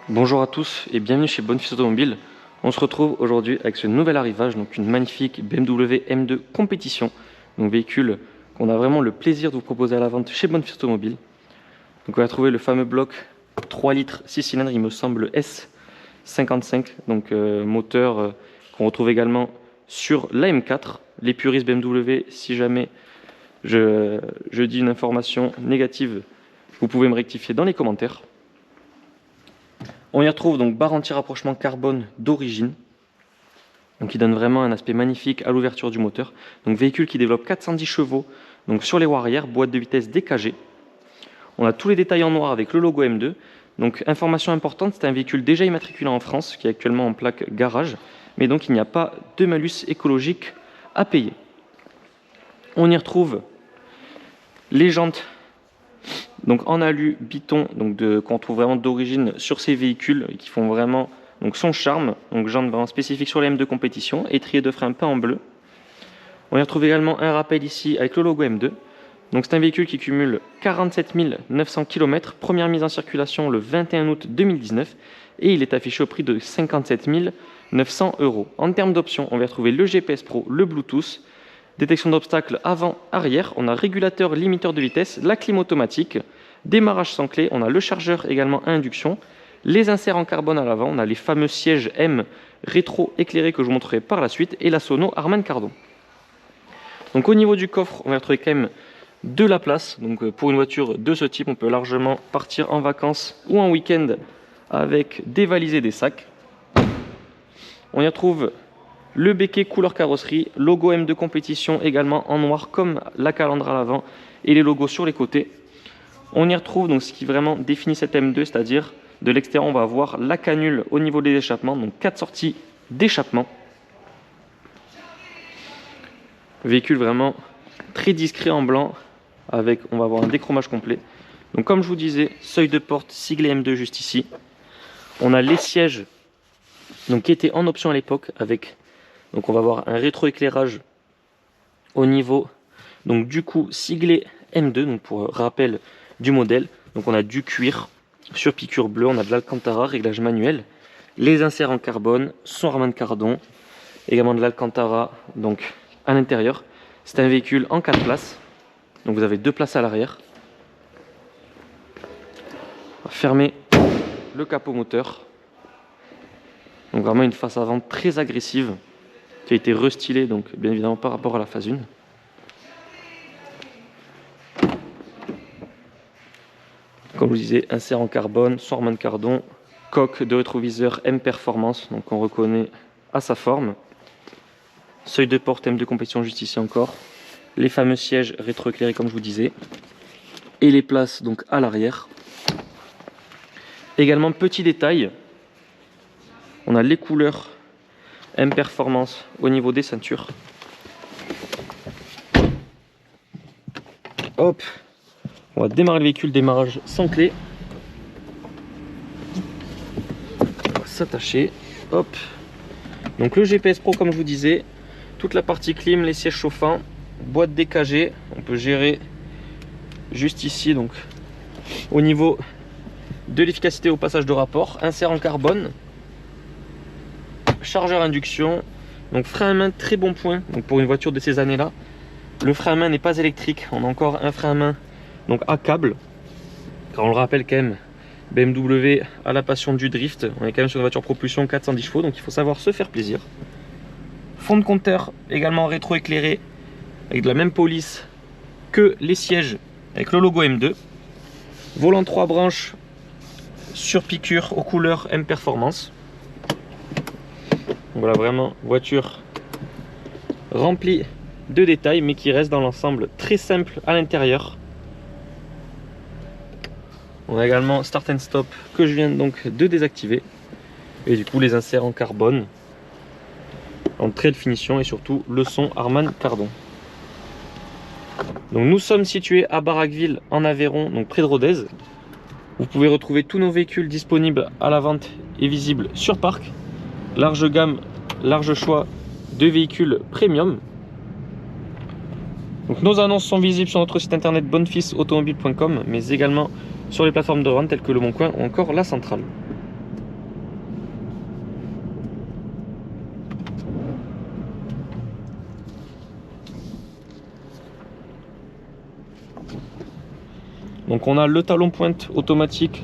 Bonjour à tous et bienvenue chez Bonfils Automobile. On se retrouve aujourd'hui avec ce nouvel arrivage, donc une magnifique BMW M2 Compétition, donc véhicule qu'on a vraiment le plaisir de vous proposer à la vente chez Bonfils Automobile. Donc on va trouver le fameux bloc 3 litres 6 cylindres, il me semble S55, donc moteur qu'on retrouve également sur la M4. Les puristes BMW, si jamais je dis une information négative, vous pouvez me rectifier dans les commentaires. On y retrouve donc barre anti-rapprochement carbone d'origine, donc qui donne vraiment un aspect magnifique à l'ouverture du moteur. Donc véhicule qui développe 410 chevaux, donc sur les roues arrière, boîte de vitesse DKG. On a tous les détails en noir avec le logo M2. Donc information importante, c'est un véhicule déjà immatriculé en France, qui est actuellement en plaque garage, mais donc il n'y a pas de malus écologique à payer. On y retrouve les jantes donc en alu biton, donc qu'on trouve vraiment d'origine sur ces véhicules et qui font vraiment donc son charme. Donc jantes vraiment spécifiques sur les M2 compétition, étrier de frein peint en bleu. On y retrouve également un rappel ici avec le logo M2. Donc c'est un véhicule qui cumule 47 900 km, première mise en circulation le 21 août 2019 et il est affiché au prix de 57 900 €. En termes d'options, on va retrouver le GPS Pro, le Bluetooth, détection d'obstacles avant-arrière, on a régulateur limiteur de vitesse, la clim automatique, démarrage sans clé, on a le chargeur également à induction, les inserts en carbone à l'avant, on a les fameux sièges M rétro-éclairés que je vous montrerai par la suite et la sono Harman Kardon. Donc au niveau du coffre, on va retrouver quand même de la place. Donc pour une voiture de ce type, on peut largement partir en vacances ou en week-end avec des valises et des sacs. On y retrouve le béquet couleur carrosserie, logo M2 compétition également en noir comme la calandre à l'avant et les logos sur les côtés. On y retrouve donc ce qui vraiment définit cette M2, c'est-à-dire de l'extérieur on va avoir la canule au niveau des échappements, donc 4 sorties d'échappement. Véhicule vraiment très discret en blanc avec, on va avoir un déchromage complet. Donc comme je vous disais, seuil de porte siglé M2 juste ici. On a les sièges donc qui étaient en option à l'époque avec, donc on va avoir un rétroéclairage au niveau donc du coup siglé M2, donc pour rappel du modèle. Donc on a du cuir sur piqûre bleue, on a de l'Alcantara, réglage manuel, les inserts en carbone, son Harman Kardon, également de l'Alcantara donc à l'intérieur. C'est un véhicule en 4 places, donc vous avez 2 places à l'arrière. On va fermer le capot moteur. Donc vraiment une face avant très agressive qui a été restylée donc bien évidemment par rapport à la phase 1. Comme je vous disais, insert en carbone, son Harman Kardon, coque de rétroviseur M Performance, donc on reconnaît à sa forme. Seuil de porte M2 compétition juste ici encore. Les fameux sièges rétroéclairés comme je vous disais. Et les places donc à l'arrière. Également petit détail, on a les couleurs M Performance au niveau des ceintures. Hop, on va démarrer le véhicule, démarrage sans clé. On va s'attacher. Hop. Donc le GPS Pro comme je vous disais, toute la partie clim, les sièges chauffants, boîte DKG, on peut gérer juste ici donc au niveau de l'efficacité au passage de rapport, insert en carbone, chargeur induction, donc frein à main très bon point donc pour une voiture de ces années là. Le frein à main n'est pas électrique, on a encore un frein à main donc à câble, car on le rappelle quand même, BMW a la passion du drift, on est quand même sur une voiture propulsion 410 chevaux donc il faut savoir se faire plaisir. Fond de compteur également rétro-éclairé avec de la même police que les sièges avec le logo M2. Volant 3 branches sur piqûre aux couleurs M Performance. Voilà vraiment voiture remplie de détails mais qui reste dans l'ensemble très simple à l'intérieur. On a également Start and Stop que je viens donc de désactiver et du coup les inserts en carbone en très de finition et surtout le son Harman Kardon. Donc nous sommes situés à Baraqueville en Aveyron, donc près de Rodez. Vous pouvez retrouver tous nos véhicules disponibles à la vente et visibles sur parc. Large gamme, large choix de véhicules premium. Donc nos annonces sont visibles sur notre site internet bonfilsautomobile.com mais également sur les plateformes de vente telles que Le Bon Coin ou encore La Centrale. Donc on a le talon pointe automatique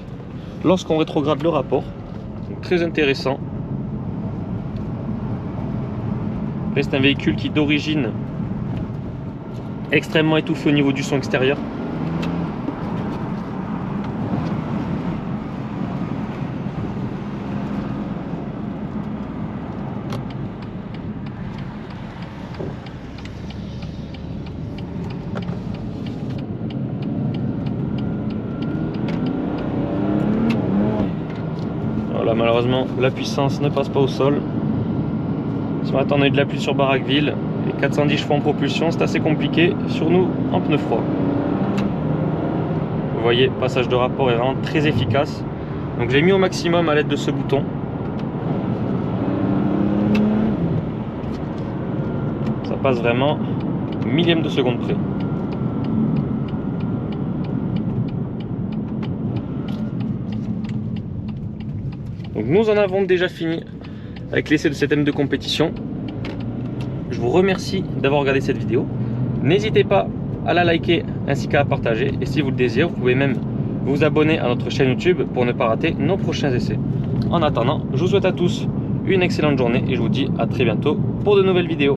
lorsqu'on rétrograde le rapport. Donc, très intéressant. C'est un véhicule qui d'origine extrêmement étouffé au niveau du son extérieur. Voilà, malheureusement la puissance ne passe pas au sol. Ce matin on a eu de la pluie sur Barraqueville et 410 chevaux en propulsion, c'est assez compliqué sur nous en pneus froids. Vous voyez, passage de rapport est vraiment très efficace. Donc je l'ai mis au maximum à l'aide de ce bouton. Ça passe vraiment millième de seconde près. Donc nous en avons déjà fini avec l'essai de cette M2 compétition. Je vous remercie d'avoir regardé cette vidéo. N'hésitez pas à la liker ainsi qu'à la partager. Et si vous le désirez, vous pouvez même vous abonner à notre chaîne YouTube pour ne pas rater nos prochains essais. En attendant, je vous souhaite à tous une excellente journée et je vous dis à très bientôt pour de nouvelles vidéos.